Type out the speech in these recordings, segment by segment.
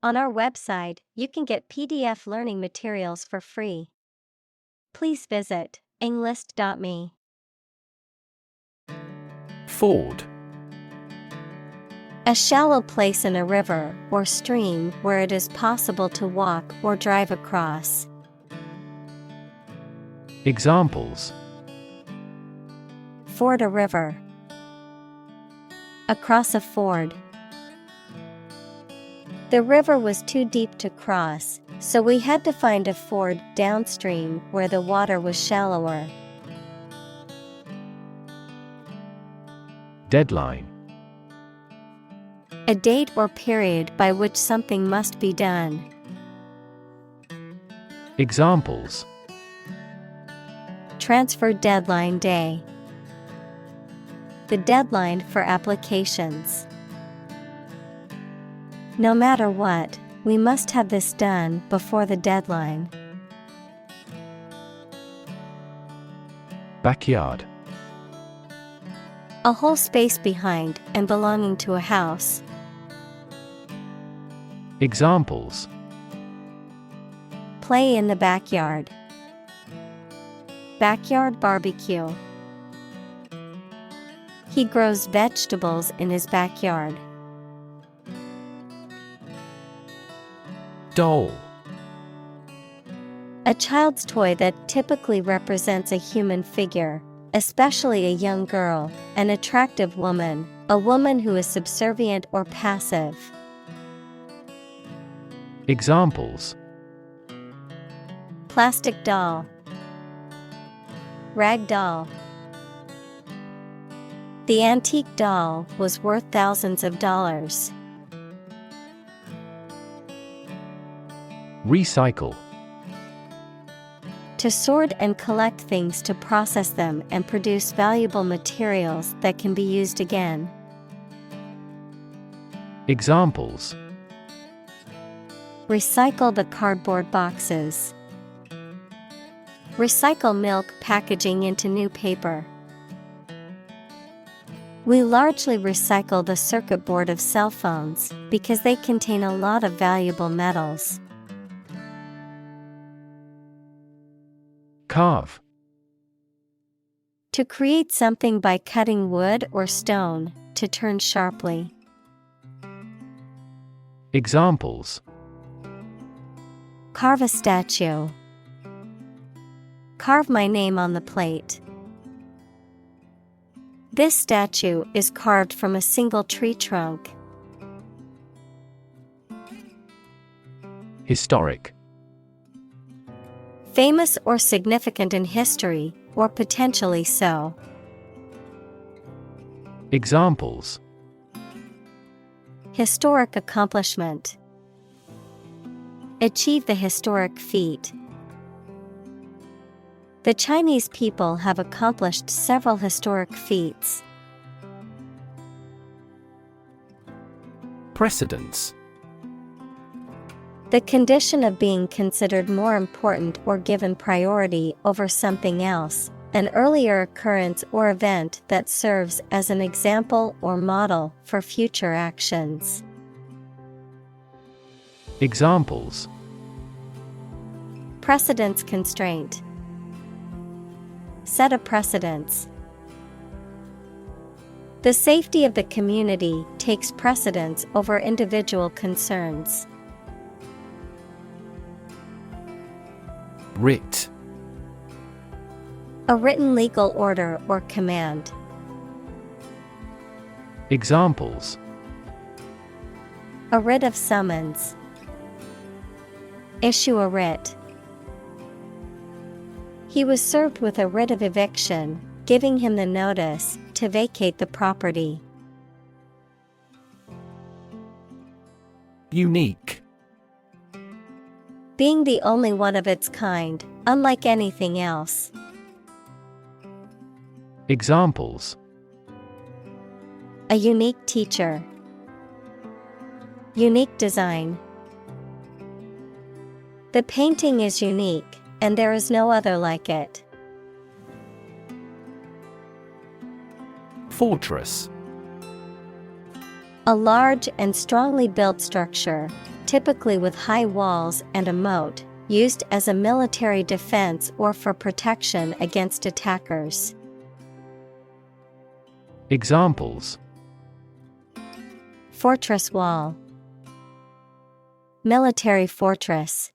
On our website, you can get PDF learning materials for free. Please visit englist.me. Ford. A shallow place in a river or stream where it is possible to walk or drive across. Examples: Ford a river. Across a ford. The river was too deep to cross, so we had to find a ford downstream where the water was shallower. Deadline. A date or period by which something must be done. Examples: Transfer deadline day. The deadline for applications. No matter what, we must have this done before the deadline. Backyard. A whole space behind and belonging to a house. Examples: Play in the backyard. Backyard barbecue. He grows vegetables in his backyard. Doll. A child's toy that typically represents a human figure, especially a young girl, an attractive woman, a woman who is subservient or passive. Examples: Plastic doll. Rag doll. The antique doll was worth thousands of dollars. Recycle. To sort and collect things to process them and produce valuable materials that can be used again. Examples: Recycle the cardboard boxes. Recycle milk packaging into new paper. We largely recycle the circuit board of cell phones because they contain a lot of valuable metals. Carve. To create something by cutting wood or stone, to turn sharply. Examples: Carve a statue. Carve my name on the plate. This statue is carved from a single tree trunk. Historic. Famous or significant in history, or potentially so. Examples: Historic accomplishment. Achieve the historic feat. The Chinese people have accomplished several historic feats. Precedence. The condition of being considered more important or given priority over something else, an earlier occurrence or event that serves as an example or model for future actions. Examples: Precedence constraint. Set a precedence. The safety of the community takes precedence over individual concerns. Writ. A written legal order or command. Examples: A writ of summons. Issue a writ. He was served with a writ of eviction, giving him the notice to vacate the property. Unique. Being the only one of its kind, unlike anything else. Examples: A unique teacher. Unique design. The painting is unique, and there is no other like it. Fortress. A large and strongly built structure, typically with high walls and a moat, used as a military defense or for protection against attackers. Examples: Fortress wall, military fortress.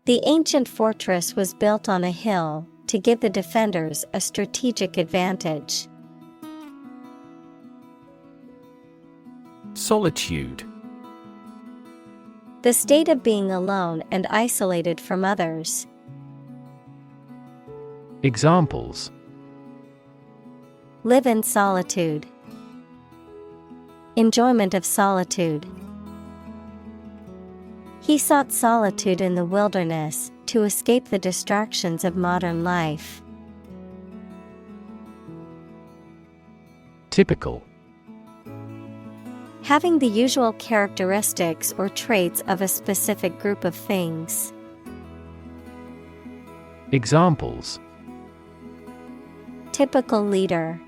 The ancient fortress was built on a hill to give the defenders a strategic advantage. Solitude. The state of being alone and isolated from others. Examples: Live in solitude. Enjoyment of solitude. He sought solitude in the wilderness to escape the distractions of modern life. Typical. Having the usual characteristics or traits of a specific group of things. Examples: Typical leader.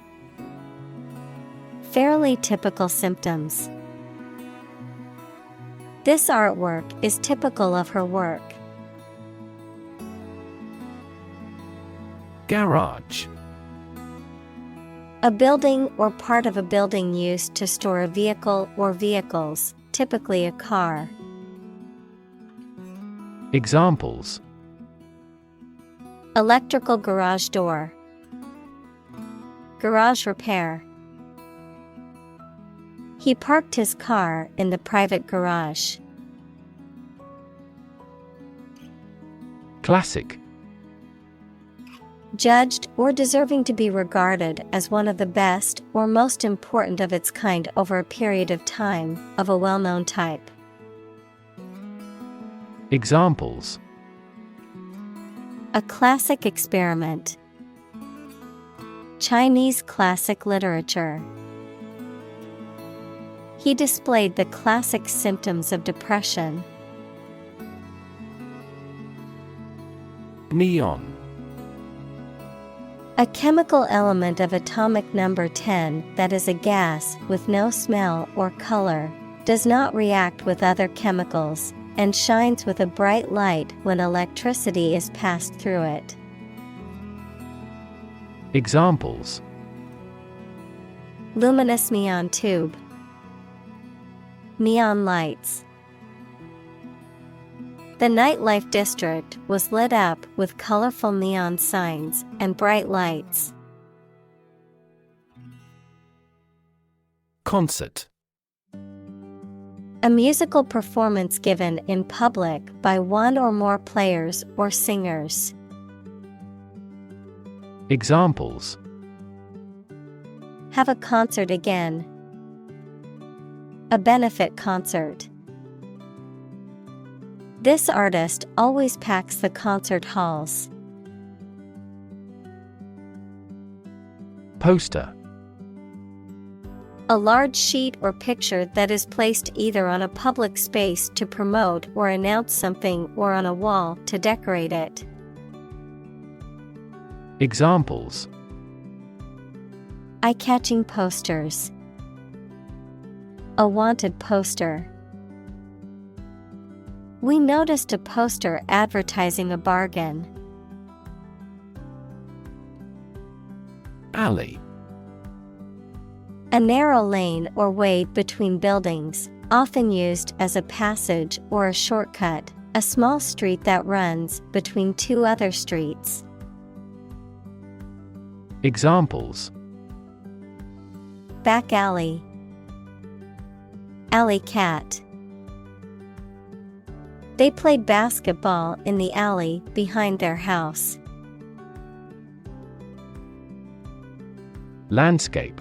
Fairly typical symptoms. This artwork is typical of her work. Garage. A building or part of a building used to store a vehicle or vehicles, typically a car. Examples: Electrical garage door. Garage repair. He parked his car in the private garage. Classic. Judged or deserving to be regarded as one of the best or most important of its kind over a period of time, of a well-known type. Examples: A classic experiment. Chinese classic literature. He displayed the classic symptoms of depression. Neon. A chemical element of atomic number 10 that is a gas with no smell or color, does not react with other chemicals, and shines with a bright light when electricity is passed through it. Examples: Luminous neon tube. Neon lights. The nightlife district was lit up with colorful neon signs and bright lights. Concert. A musical performance given in public by one or more players or singers. Examples: Have a concert again. A benefit concert. This artist always packs the concert halls. Poster. A large sheet or picture that is placed either on a public space to promote or announce something or on a wall to decorate it. Examples: Eye-catching posters. A wanted poster. We noticed a poster advertising a bargain. Alley. A narrow lane or way between buildings, often used as a passage or a shortcut, a small street that runs between two other streets. Examples: Back alley. Alley cat. They played basketball in the alley behind their house. Landscape.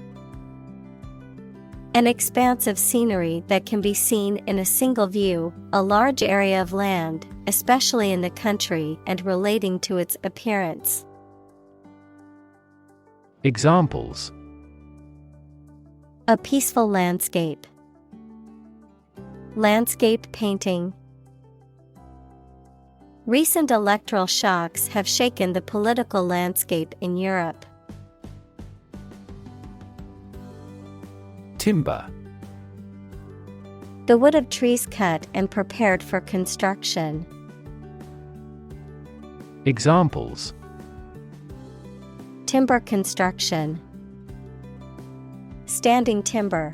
An expanse of scenery that can be seen in a single view, a large area of land, especially in the country and relating to its appearance. Examples: A peaceful landscape. Landscape painting. Recent electoral shocks have shaken the political landscape in Europe. Timber. The wood of trees cut and prepared for construction. Examples: Timber construction. Standing timber.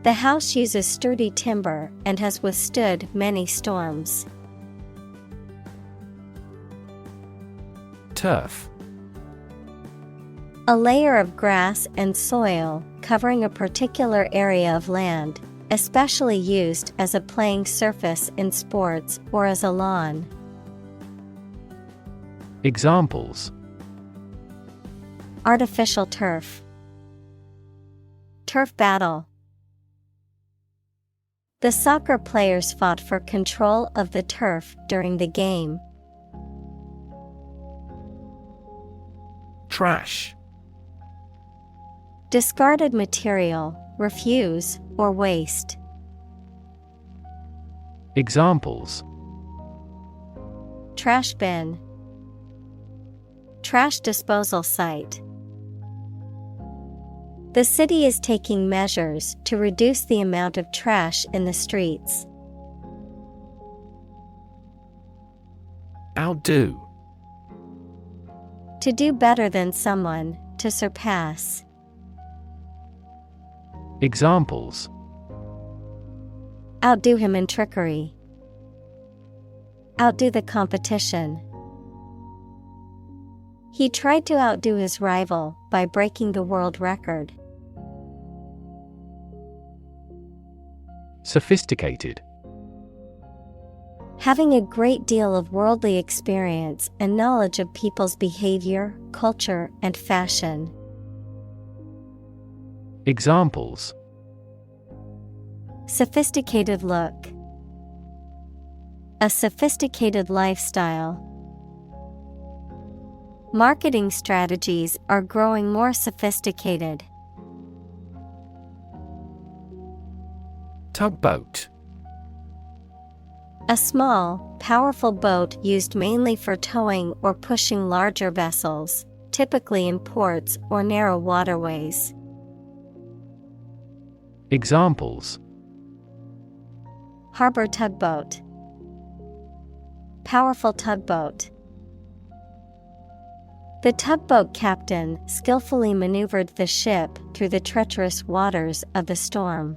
The house uses sturdy timber and has withstood many storms. Turf. A layer of grass and soil covering a particular area of land, especially used as a playing surface in sports or as a lawn. Examples: Artificial turf. Turf battle. The soccer players fought for control of the turf during the game. Trash. Discarded material, refuse, or waste. Examples: Trash bin. Trash disposal site. The city is taking measures to reduce the amount of trash in the streets. Outdo. To do better than someone, to surpass. Examples: Outdo him in trickery. Outdo the competition. He tried to outdo his rival by breaking the world record. Sophisticated. Having a great deal of worldly experience and knowledge of people's behavior, culture, and fashion. Examples: Sophisticated look. A sophisticated lifestyle. Marketing strategies are growing more sophisticated. Tugboat. A small, powerful boat used mainly for towing or pushing larger vessels, typically in ports or narrow waterways. Examples: Harbor tugboat. Powerful tugboat. The tugboat captain skillfully maneuvered the ship through the treacherous waters of the storm.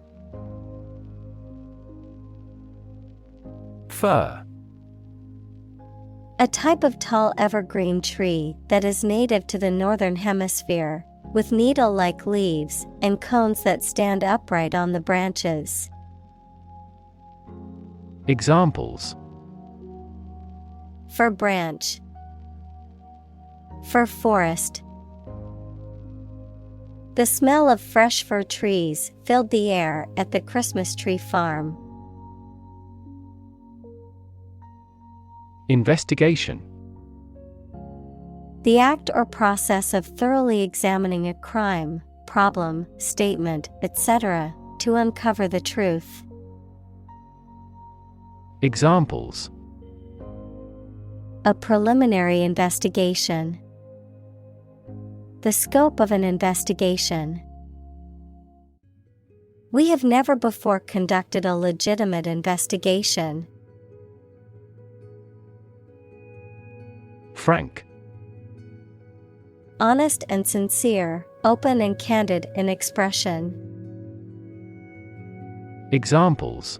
Fir. A type of tall evergreen tree that is native to the northern hemisphere, with needle-like leaves and cones that stand upright on the branches. Examples: Fir branch. Fir forest. The smell of fresh fir trees filled the air at the Christmas tree farm. Investigation. The act or process of thoroughly examining a crime, problem, statement, etc., to uncover the truth. Examples: A preliminary investigation. The scope of an investigation. We have never before conducted a legitimate investigation. Frank. Honest and sincere, open and candid in expression. Examples: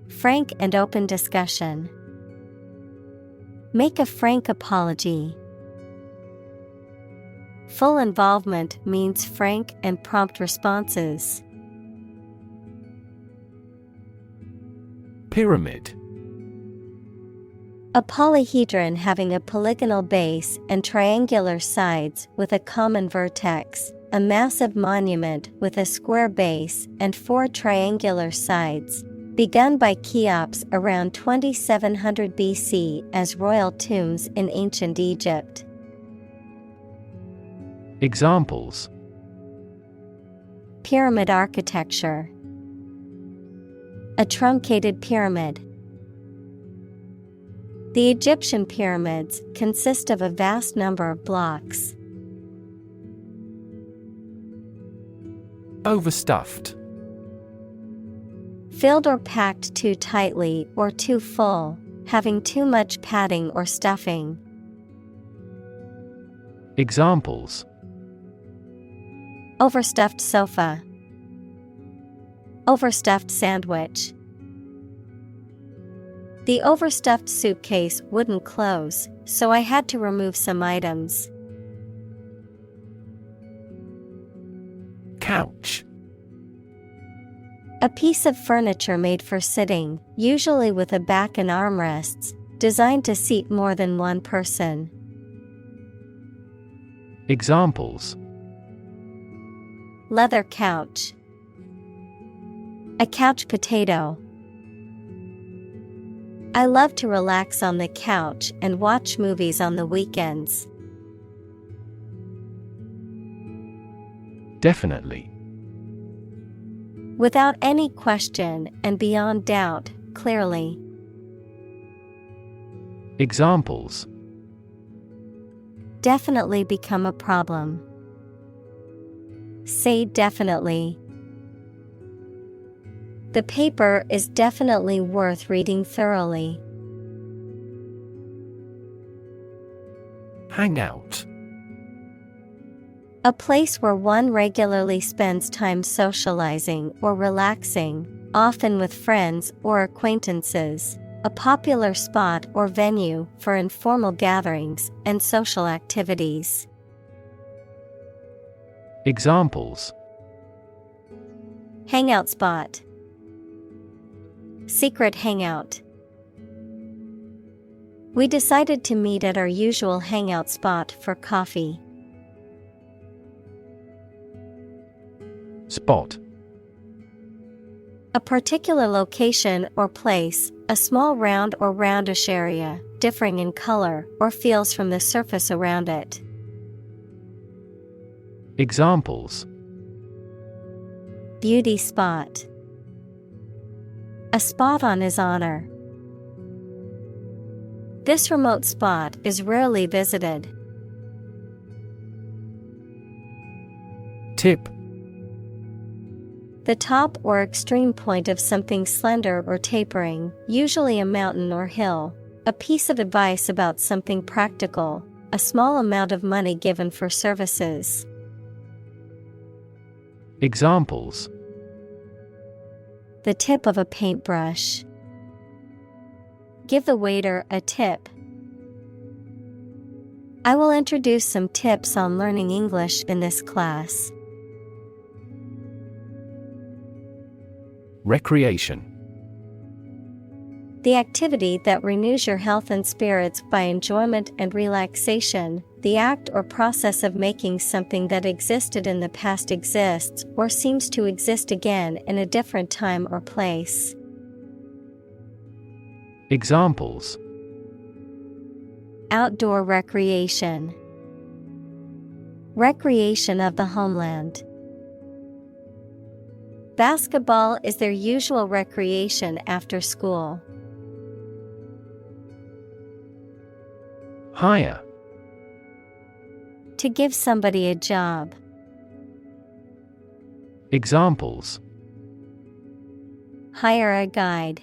Frank and open discussion. Make a frank apology. Full involvement means frank and prompt responses. Pyramid. A polyhedron having a polygonal base and triangular sides with a common vertex. A massive monument with a square base and 4 triangular sides. Begun by Cheops around 2700 BC as royal tombs in ancient Egypt. Examples: Pyramid architecture. A truncated pyramid. The Egyptian pyramids consist of a vast number of blocks. Overstuffed. Filled or packed too tightly or too full, having too much padding or stuffing. Examples: Overstuffed sofa. Overstuffed sandwich. The overstuffed suitcase wouldn't close, so I had to remove some items. Couch. A piece of furniture made for sitting, usually with a back and armrests, designed to seat more than one person. Examples: Leather couch. A couch potato. I love to relax on the couch and watch movies on the weekends. Definitely. Without any question and beyond doubt, clearly. Examples: Definitely become a problem. Say definitely. The paper is definitely worth reading thoroughly. Hangout. A place where one regularly spends time socializing or relaxing, often with friends or acquaintances, a popular spot or venue for informal gatherings and social activities. Examples: Hangout spot. Secret hangout. We decided to meet at our usual hangout spot for coffee. Spot. A particular location or place, a small round or roundish area, differing in color or feels from the surface around it. Examples: Beauty spot. A spot on his honor. This remote spot is rarely visited. Tip. The top or extreme point of something slender or tapering, usually a mountain or hill. A piece of advice about something practical, a small amount of money given for services. Examples: The tip of a paintbrush. Give the waiter a tip. I will introduce some tips on learning English in this class. Recreation. The activity that renews your health and spirits by enjoyment and relaxation, the act or process of making something that existed in the past exists or seems to exist again in a different time or place. Examples: Outdoor recreation. Recreation of the homeland. Basketball is their usual recreation after school. Hire. To give somebody a job. Examples: Hire a guide.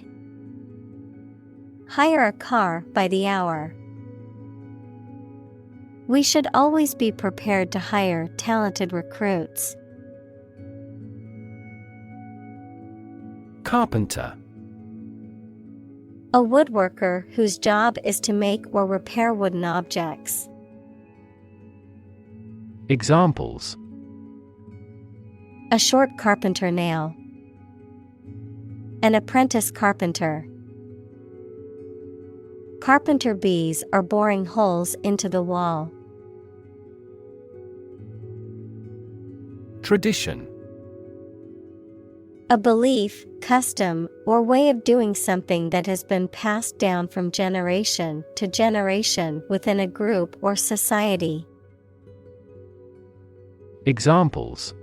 Hire a car by the hour. We should always be prepared to hire talented recruits. Carpenter. A woodworker whose job is to make or repair wooden objects. Examples: A short carpenter nail. An apprentice carpenter. Carpenter bees are boring holes into the wall. Tradition. A belief, custom, or way of doing something that has been passed down from generation to generation within a group or society. Examples: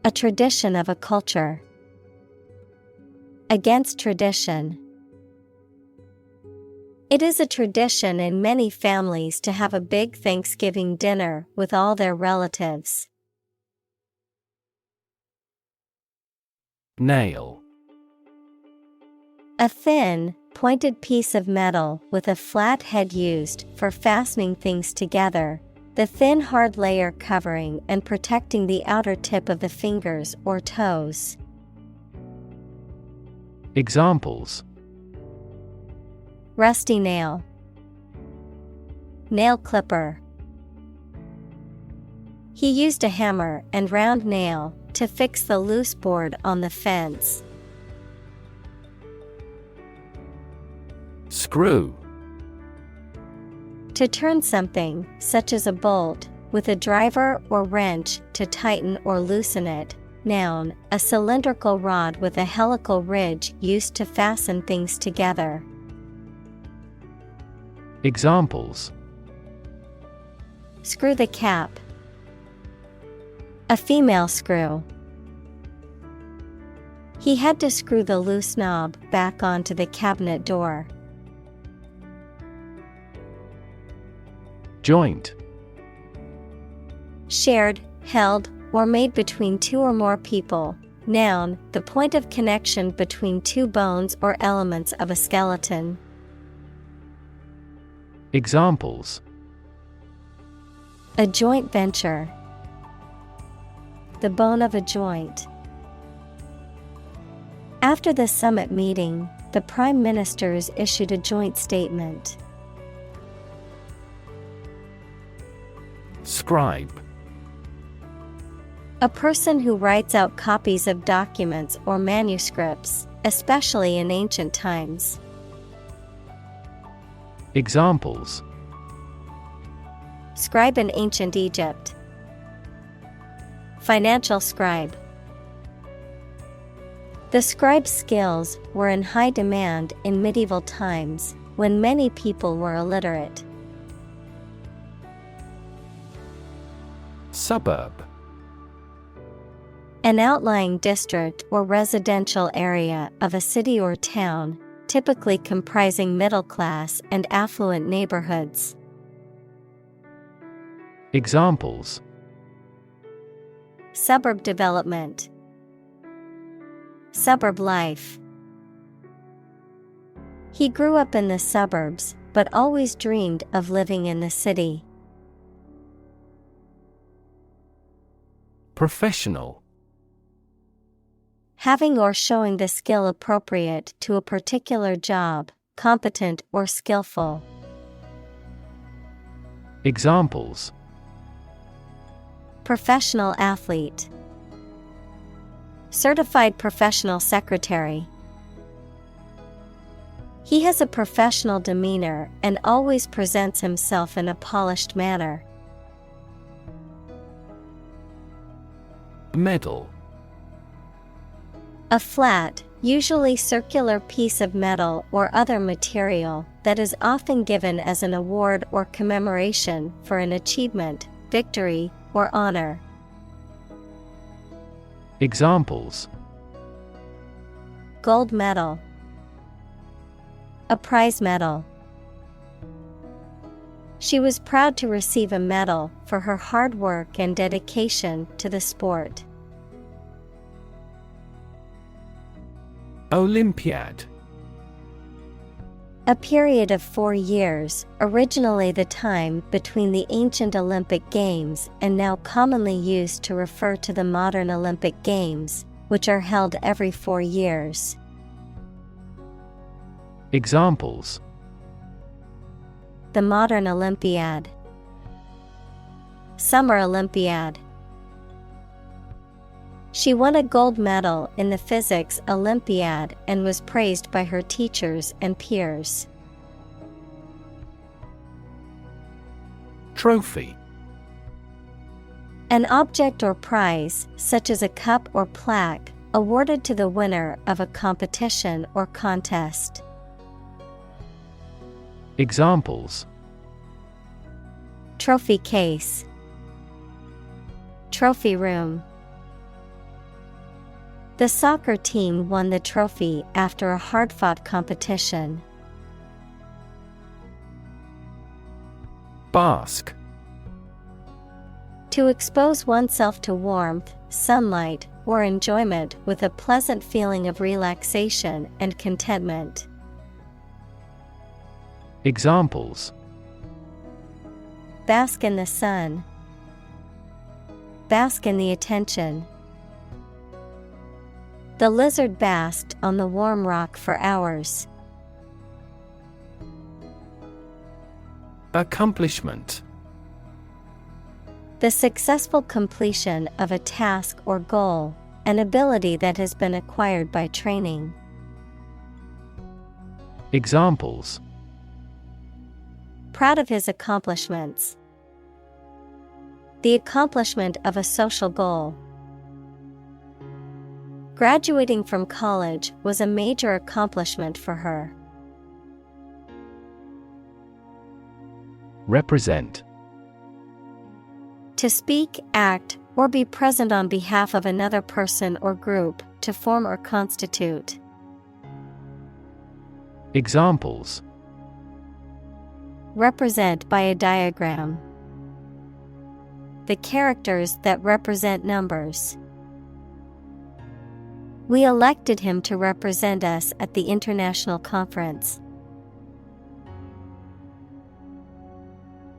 A tradition of a culture. Against tradition. It is a tradition in many families to have a big Thanksgiving dinner with all their relatives. Nail. A thin, pointed piece of metal with a flat head used for fastening things together, the thin hard layer covering and protecting the outer tip of the fingers or toes. Examples: Rusty nail, nail clipper. He used a hammer and round nail to fix the loose board on the fence. Screw. To turn something, such as a bolt, with a driver or wrench to tighten or loosen it. Noun, a cylindrical rod with a helical ridge used to fasten things together. Examples: Screw the cap, a female screw. He had to screw the loose knob back onto the cabinet door. Joint. Shared, held, or made between two or more people. Noun, the point of connection between two bones or elements of a skeleton. Examples: A joint venture, the bone of a joint. After the summit meeting, the prime ministers issued a joint statement. Scribe. A person who writes out copies of documents or manuscripts, especially in ancient times. Examples: Scribe in ancient Egypt. Financial scribe. The scribe's skills were in high demand in medieval times, when many people were illiterate. Suburb. An outlying district or residential area of a city or town, typically comprising middle-class and affluent neighborhoods. Examples: Suburb development, suburb life. He grew up in the suburbs, but always dreamed of living in the city. Professional. Having or showing the skill appropriate to a particular job, competent or skillful. Examples: Professional athlete, certified professional secretary. He has a professional demeanor and always presents himself in a polished manner. Medal. A flat, usually circular piece of metal or other material that is often given as an award or commemoration for an achievement, victory, or honor. Examples: Gold medal, a prize medal. She was proud to receive a medal for her hard work and dedication to the sport. Olympiad. A period of 4 years, originally the time between the ancient Olympic Games and now commonly used to refer to the modern Olympic Games, which are held every 4 years. Examples: The modern Olympiad, Summer Olympiad. She won a gold medal in the Physics Olympiad and was praised by her teachers and peers. Trophy. An object or prize, such as a cup or plaque, awarded to the winner of a competition or contest. Examples: Trophy case, trophy room. The soccer team won the trophy after a hard-fought competition. Bask. To expose oneself to warmth, sunlight, or enjoyment with a pleasant feeling of relaxation and contentment. Examples: Bask in the sun. Bask in the attention. The lizard basked on the warm rock for hours. Accomplishment: The successful completion of a task or goal, an ability that has been acquired by training. Examples: Proud of his accomplishments. The accomplishment of a social goal. Graduating from college was a major accomplishment for her. Represent: To speak, act, or be present on behalf of another person or group, to form or constitute. Examples: Represent by a diagram. The characters that represent numbers. We elected him to represent us at the international conference.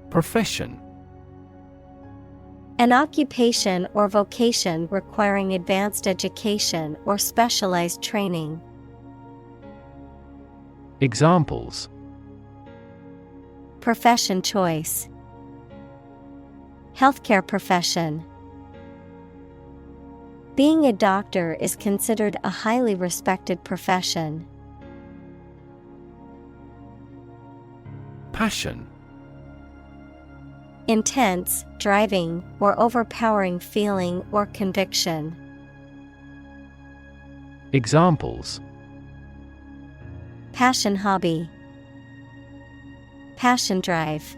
Profession: An occupation or vocation requiring advanced education or specialized training. Examples: Profession choice. Healthcare profession. Being a doctor is considered a highly respected profession. Passion: Intense, driving, or overpowering feeling or conviction. Examples: Passion hobby. Passion drive.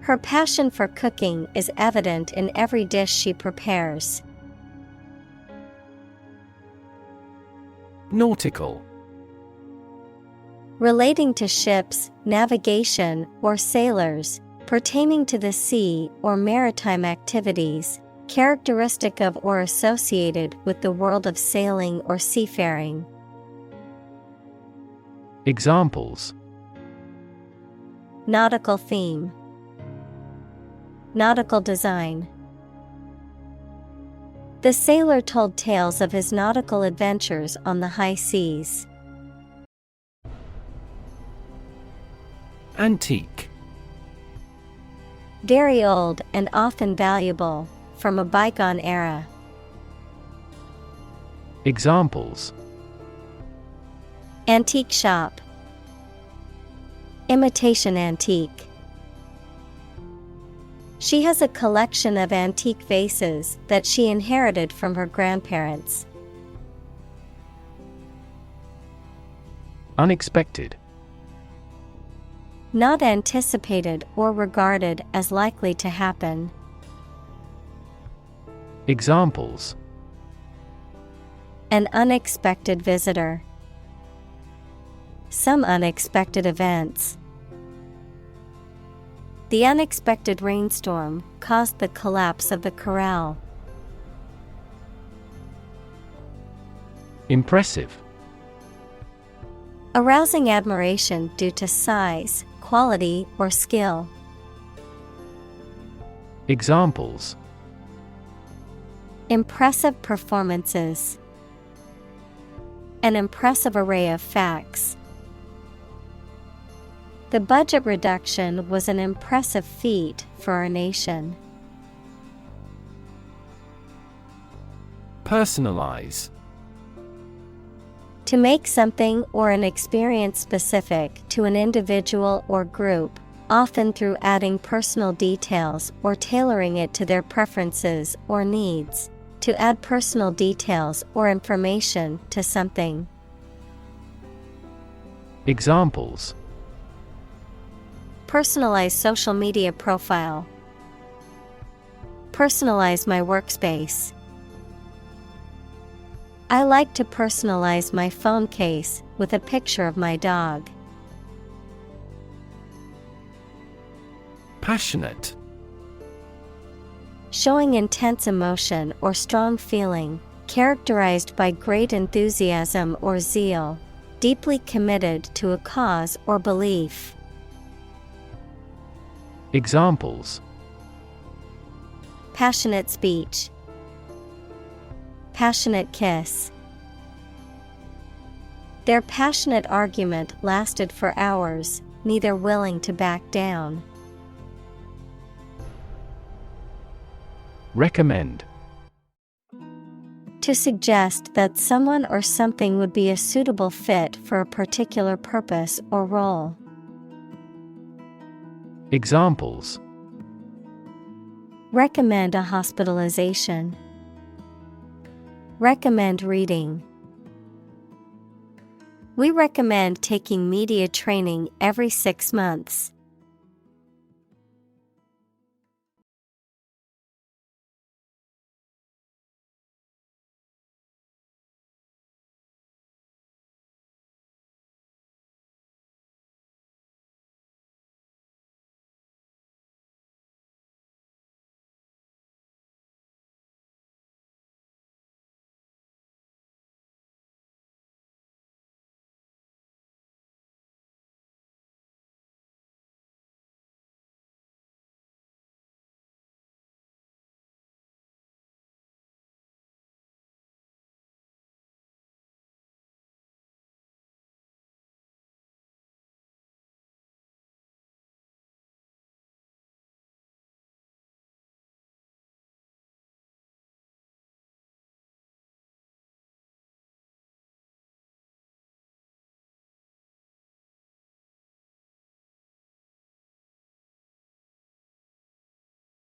Her passion for cooking is evident in every dish she prepares. Nautical: Relating to ships, navigation, or sailors, pertaining to the sea or maritime activities, characteristic of or associated with the world of sailing or seafaring. Examples: Nautical theme. Nautical design. The sailor told tales of his nautical adventures on the high seas. Antique: Very old and often valuable, from a bygone era. Examples: Antique shop. Imitation antique. She has a collection of antique vases that she inherited from her grandparents. Unexpected: Not anticipated or regarded as likely to happen. Examples: An unexpected visitor. Some unexpected events. The unexpected rainstorm caused the collapse of the corral. Impressive: Arousing admiration due to size, quality, or skill. Examples: Impressive performances. An impressive array of facts. The budget reduction was an impressive feat for our nation. Personalize: To make something or an experience specific to an individual or group, often through adding personal details or tailoring it to their preferences or needs. To add personal details or information to something. Examples: Personalize social media profile. Personalize my workspace. I like to personalize my phone case with a picture of my dog. Passionate: Showing intense emotion or strong feeling, characterized by great enthusiasm or zeal, deeply committed to a cause or belief. Examples: Passionate speech. Passionate kiss. Their passionate argument lasted for hours, neither willing to back down. Recommend. To suggest that someone or something would be a suitable fit for a particular purpose or role. Examples: Recommend a hospitalization. Recommend reading. We recommend taking media training every 6 months.